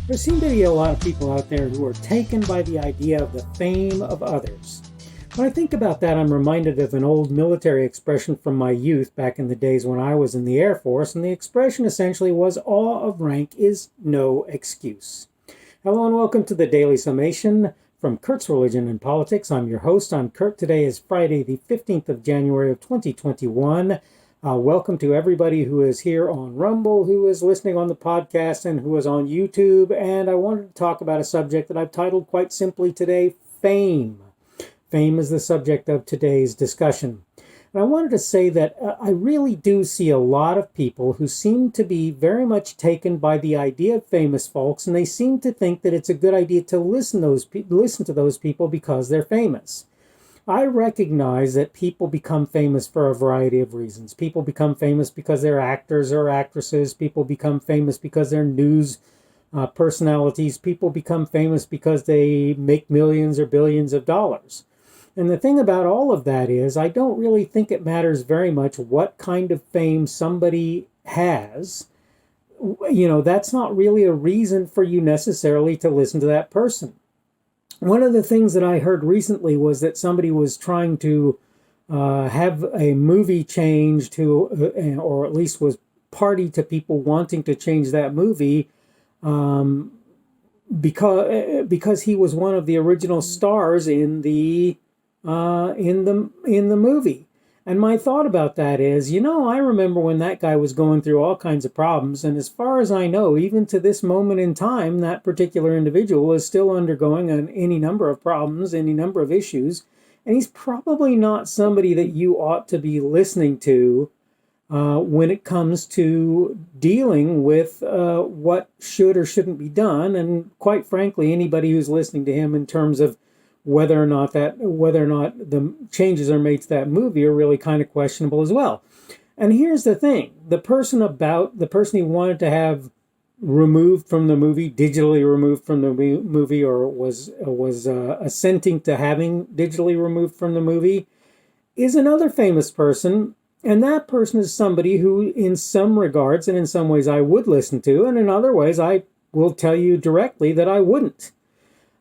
There seem to be a lot of people out there who are taken by the idea of the fame of others. When I think about that, I'm reminded of an old military expression from my youth back in the days when I was in the Air Force, and the expression essentially was awe of rank is no excuse. Hello and welcome to the Daily Summation from Kurt's Religion and Politics. I'm your host. I'm Kurt. Today is Friday, the 15th of January of 2021. Welcome to everybody who is here on Rumble, who is listening on the podcast, and who is on YouTube. And I wanted to talk about a subject that I've titled quite simply today, fame. Fame is the subject of today's discussion. And I wanted to say that I really do see a lot of people who seem to be very much taken by the idea of famous folks, and they seem to think that it's a good idea to listen to those people because they're famous. I recognize that people become famous for a variety of reasons. People become famous because they're actors or actresses. People become famous because they're news personalities. People become famous because they make millions or billions of dollars. And the thing about all of that is, I don't really think it matters very much what kind of fame somebody has. You know, that's not really a reason for you necessarily to listen to that person. One of the things that I heard recently was that somebody was trying to have a movie change to, or at least was party to people wanting to change that movie because he was one of the original stars in the movie. And my thought about that is, I remember when that guy was going through all kinds of problems. And as far as I know, even to this moment in time, that particular individual is still undergoing any number of problems, any number of issues. And he's probably not somebody that you ought to be listening to when it comes to dealing with what should or shouldn't be done. And quite frankly, anybody who's listening to him in terms of whether or not the changes are made to that movie are really kind of questionable as well. And here's the thing: the person he wanted to have removed from the movie, digitally removed from the movie, or was assenting to having digitally removed from the movie, is another famous person. And that person is somebody who, in some regards and in some ways, I would listen to, and in other ways, I will tell you directly that I wouldn't.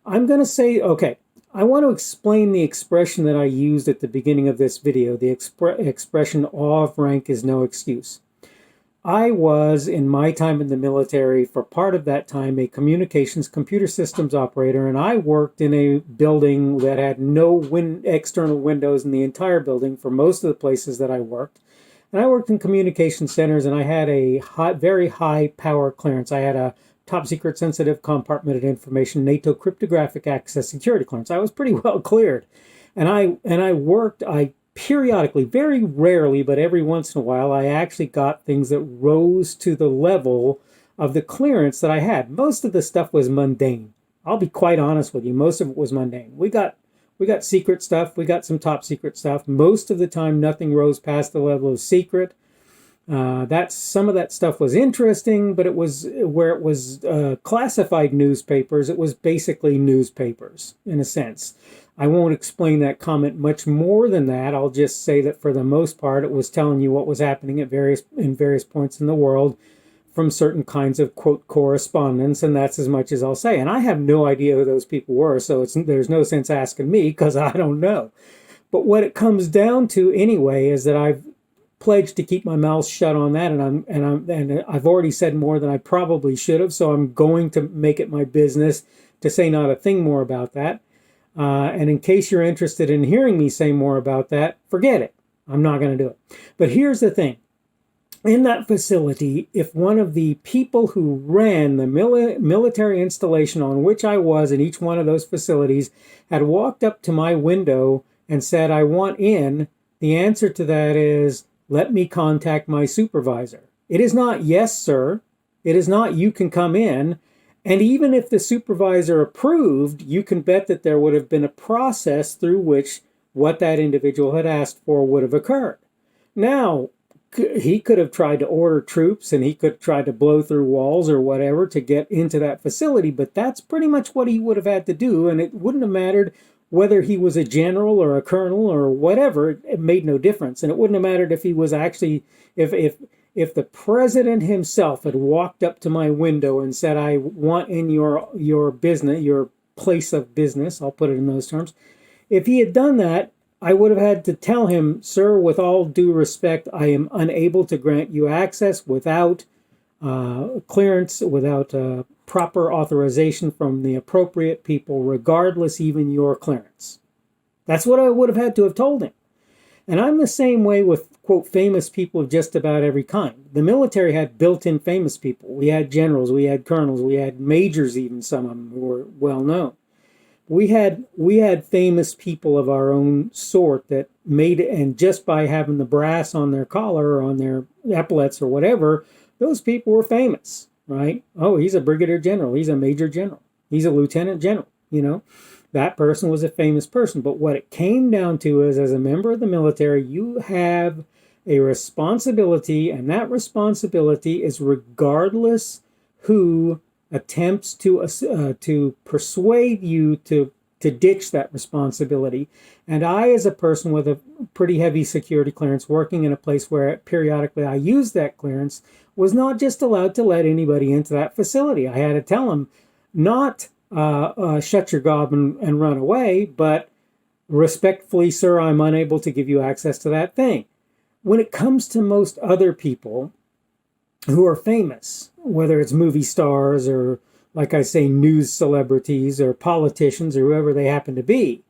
I'm going to say, okay, I want to explain the expression that I used at the beginning of this video, the expression, awe of rank is no excuse. I was, in my time in the military, for part of that time, a computer systems operator, and I worked in a building that had no external windows in the entire building for most of the places that I worked. And I worked in communication centers, and I had a very high power clearance. I had a top secret sensitive compartmented information, NATO cryptographic access security clearance. I was pretty well cleared. And I periodically, very rarely, but every once in a while, I actually got things that rose to the level of the clearance that I had. Most of the stuff was mundane. I'll be quite honest with you. Most of it was mundane. We got secret stuff. We got some top secret stuff. Most of the time, nothing rose past the level of secret. Some of that stuff was interesting, but it was where it was classified newspapers. It was basically newspapers in a sense. I won't explain that comment much more than that. I'll just say that for the most part, it was telling you what was happening in various points in the world from certain kinds of quote correspondence, and that's as much as I'll say. And I have no idea who those people were, so there's no sense asking me because I don't know. But what it comes down to anyway is that I've pledged to keep my mouth shut on that, and I've already said more than I probably should have, so I'm going to make it my business to say not a thing more about that. And in case you're interested in hearing me say more about that, forget it. I'm not going to do it. But here's the thing. In that facility, if one of the people who ran the military installation on which I was in each one of those facilities had walked up to my window and said, "I want in," the answer to that is, "Let me contact my supervisor." It is not, "Yes, sir." It is not, "You can come in." And even if the supervisor approved, you can bet that there would have been a process through which what that individual had asked for would have occurred. Now, he could have tried to order troops, and he could try to blow through walls or whatever to get into that facility, but that's pretty much what he would have had to do, and it wouldn't have mattered whether he was a general or a colonel or whatever. It made no difference. And it wouldn't have mattered if he was actually, if If the president himself had walked up to my window and said, I want in your business, your place of business, I'll put it in those terms. If he had done that, I would have had to tell him, sir, with all due respect, I am unable to grant you access without clearance, without proper authorization from the appropriate people, regardless even your clearance. That's what I would have had to have told him. And I'm the same way with, quote, famous people of just about every kind. The military had built-in famous people. We had generals, we had colonels, we had majors even, some of them who were well known. We had famous people of our own sort that made it, and just by having the brass on their collar or on their epaulets or whatever, those people were famous, right? Oh, he's a brigadier general, he's a major general, he's a lieutenant general, That person was a famous person. But what it came down to is, as a member of the military, you have a responsibility, and that responsibility is regardless who attempts to persuade you to ditch that responsibility. And I, as a person with a pretty heavy security clearance, working in a place where periodically I used that clearance, was not just allowed to let anybody into that facility. I had to tell them, not shut your gob and run away, but respectfully, sir, I'm unable to give you access to that thing. When it comes to most other people who are famous, whether it's movie stars or, like I say, news celebrities or politicians or whoever they happen to be,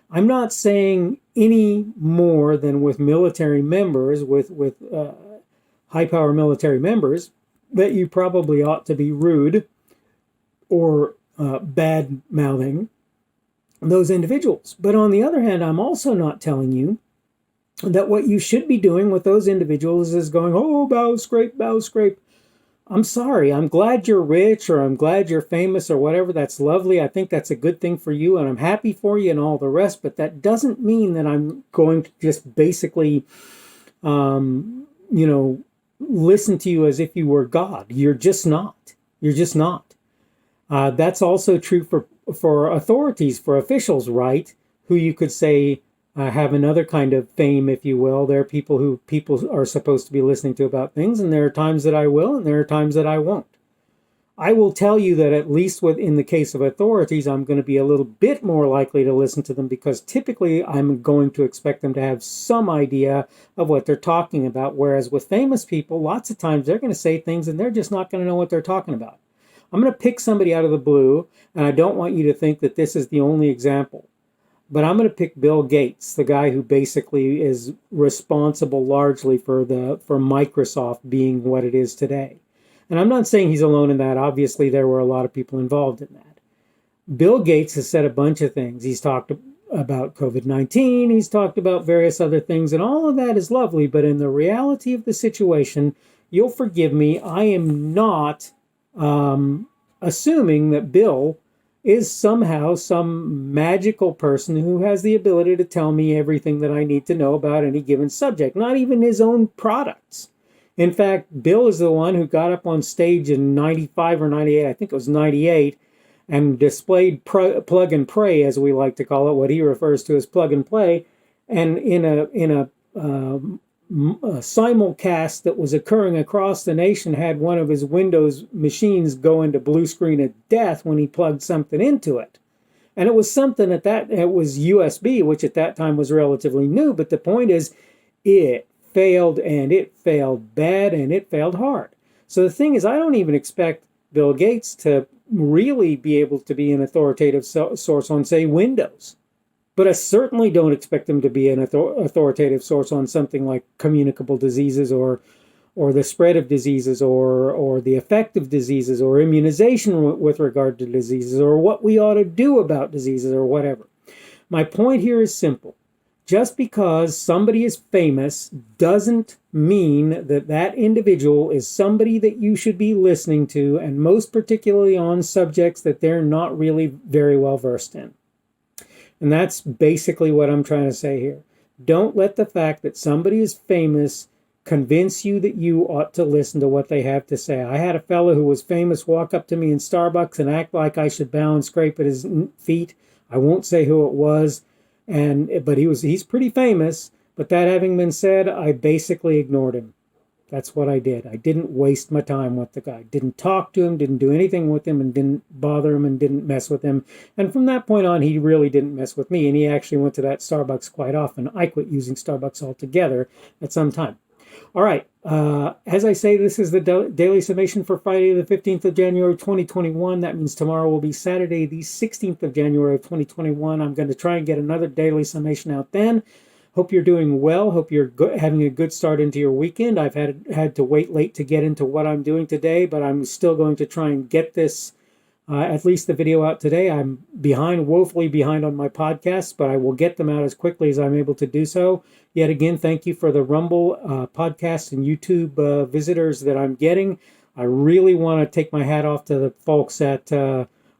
I'm not saying any more than with military members, with high-power military members, that you probably ought to be rude or bad-mouthing those individuals. But on the other hand, I'm also not telling you that what you should be doing with those individuals is going, oh, bow scrape, bow scrape. I'm sorry. I'm glad you're rich, or I'm glad you're famous, or whatever. That's lovely. I think that's a good thing for you, and I'm happy for you and all the rest. But that doesn't mean that I'm going to just basically, listen to you as if you were God. You're just not. You're just not. That's also true for authorities, for officials, right? Who you could say have another kind of fame, if you will. There are people who people are supposed to be listening to about things, and there are times that I will, and there are times that I won't. I will tell you that at least in the case of authorities, I'm going to be a little bit more likely to listen to them, because typically I'm going to expect them to have some idea of what they're talking about. Whereas with famous people, lots of times they're going to say things and they're just not going to know what they're talking about. I'm going to pick somebody out of the blue, and I don't want you to think that this is the only example. But I'm going to pick Bill Gates, the guy who basically is responsible largely for Microsoft being what it is today. And I'm not saying he's alone in that. Obviously, there were a lot of people involved in that. Bill Gates has said a bunch of things. He's talked about COVID-19. He's talked about various other things, and all of that is lovely. But in the reality of the situation, you'll forgive me, I am not assuming that Bill is somehow some magical person who has the ability to tell me everything that I need to know about any given subject, not even his own products. In fact, Bill is the one who got up on stage in 95 or 98, I think it was 98, and displayed plug and pray, as we like to call it, what he refers to as plug and play, and in a simulcast that was occurring across the nation, had one of his Windows machines go into blue screen of death when he plugged something into it. And it was something it was USB, which at that time was relatively new. But the point is, it failed, and it failed bad, and it failed hard. So the thing is, I don't even expect Bill Gates to really be able to be an authoritative source on, say, Windows. But I certainly don't expect them to be an authoritative source on something like communicable diseases, or the spread of diseases, or the effect of diseases, or immunization with regard to diseases, or what we ought to do about diseases, or whatever. My point here is simple. Just because somebody is famous doesn't mean that that individual is somebody that you should be listening to, and most particularly on subjects that they're not really very well versed in. And that's basically what I'm trying to say here. Don't let the fact that somebody is famous convince you that you ought to listen to what they have to say. I had a fellow who was famous walk up to me in Starbucks and act like I should bow and scrape at his feet. I won't say who it was, but he's pretty famous. But that having been said, I basically ignored him. That's what I did. I didn't waste my time with the guy. Didn't talk to him, didn't do anything with him, and didn't bother him and didn't mess with him. And from that point on, he really didn't mess with me. And he actually went to that Starbucks quite often. I quit using Starbucks altogether at some time. All right. As I say, this is the Daily Summation for Friday, the 15th of January, 2021. That means tomorrow will be Saturday, the 16th of January of 2021. I'm going to try and get another Daily Summation out then. Hope you're doing well. Hope you're having a good start into your weekend. I've had to wait late to get into what I'm doing today, but I'm still going to try and get this, at least the video out today. I'm woefully behind on my podcasts, but I will get them out as quickly as I'm able to do so. Yet again, thank you for the Rumble podcast and YouTube visitors that I'm getting. I really want to take my hat off to the folks at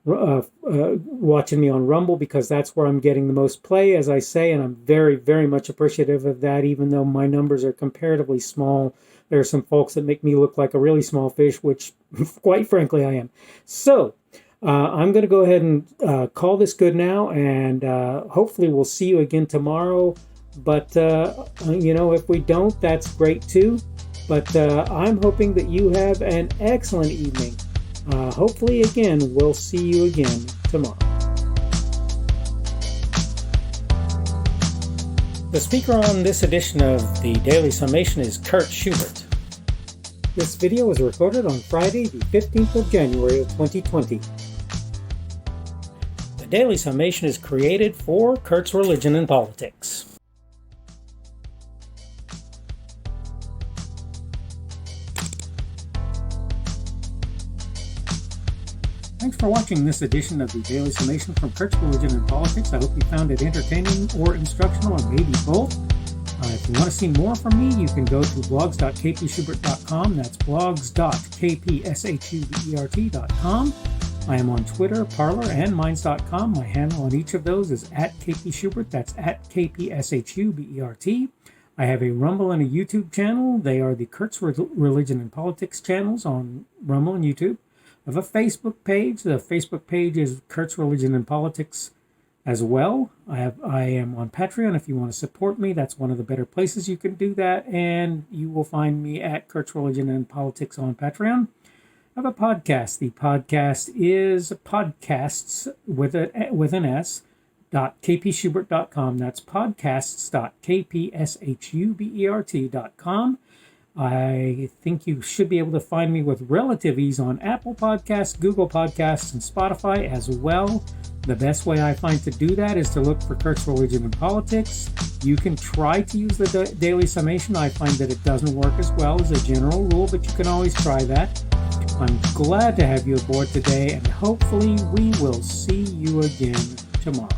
watching me on Rumble, because that's where I'm getting the most play, as I say, and I'm very, very much appreciative of that, even though my numbers are comparatively small. There are some folks that make me look like a really small fish, which quite frankly I am. So I'm going to go ahead and call this good now, and hopefully we'll see you again tomorrow. But, if we don't, that's great too. But I'm hoping that you have an excellent evening. Hopefully, again, we'll see you again tomorrow. The speaker on this edition of the Daily Summation is Kurt Schubert. This video was recorded on Friday, the 15th of January of 2020. The Daily Summation is created for Kurt's Religion and Politics. Thanks for watching this edition of the Daily Summation from Kurt's Religion and Politics. I hope you found it entertaining or instructional, or maybe both. If you want to see more from me, you can go to blogs.kpschubert.com. That's blogs.kpschubert.com. I am on Twitter, Parler, and Minds.com. My handle on each of those is @kpschubert. That's @kpschubert. I have a Rumble and a YouTube channel. They are the Kurt's Religion and Politics channels on Rumble and YouTube. I have a Facebook page. The Facebook page is Kurt's Religion and Politics as well. I am on Patreon. If you want to support me, that's one of the better places you can do that. And you will find me at Kurt's Religion and Politics on Patreon. I have a podcast. The podcast is podcasts with an S, .kpschubert.com. That's podcasts.kpschubert.com. I think you should be able to find me with relative ease on Apple Podcasts, Google Podcasts, and Spotify as well. The best way I find to do that is to look for Kurt's Religion and Politics. You can try to use the Daily Summation. I find that it doesn't work as well as a general rule, but you can always try that. I'm glad to have you aboard today, and hopefully we will see you again tomorrow.